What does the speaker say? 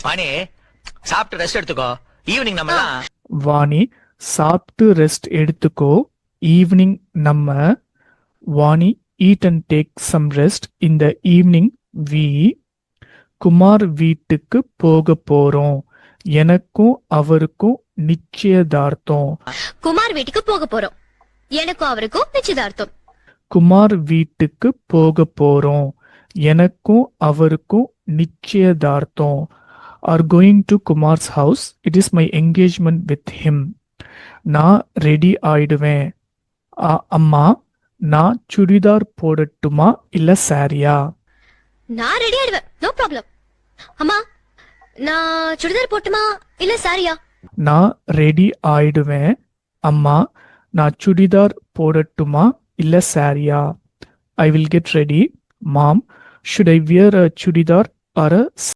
வாணி சாப்பிட்டு ரெஸ்ட் எடுத்துக்கோ, ஈவினிங் நம்ம வாணி சாப்பிட்டு ரெஸ்ட் எடுத்துக்கோ, ஈவினிங் நம்ம. Vani eat and take some rest in the evening we. Kumar வீட்டுக்கு போக போறோம், எனக்கும் அவருக்கும் நிச்சயதார்த்தம். குமார் வீட்டுக்கு போக போறோம், எனக்கும் அவருக்கும் நிச்சயதார்த்தம். குமார் வீட்டுக்கு போக போறோம், எனக்கும் அவருக்கும் நிச்சயதார்த்தம். Are going to Kumar's house. It is my engagement with him. நான் ரெடி ஆயிடுவேன். அம்மா, நான் சுடிதார் போடட்டுமா இல்ல சாரியா? நான் ரெடி ஆயிடுவேன், நோ ப்ராப்ளம். அம்மா, நான் சுடிதார் போட்டுமா இல்ல சாரியா? நான் ரெடி ஆயிடுவேன். அம்மா, நான் சுடிதார் போடட்டுமா இல்ல சாரியா? I will get ready. Mom, should I wear a chudidar or a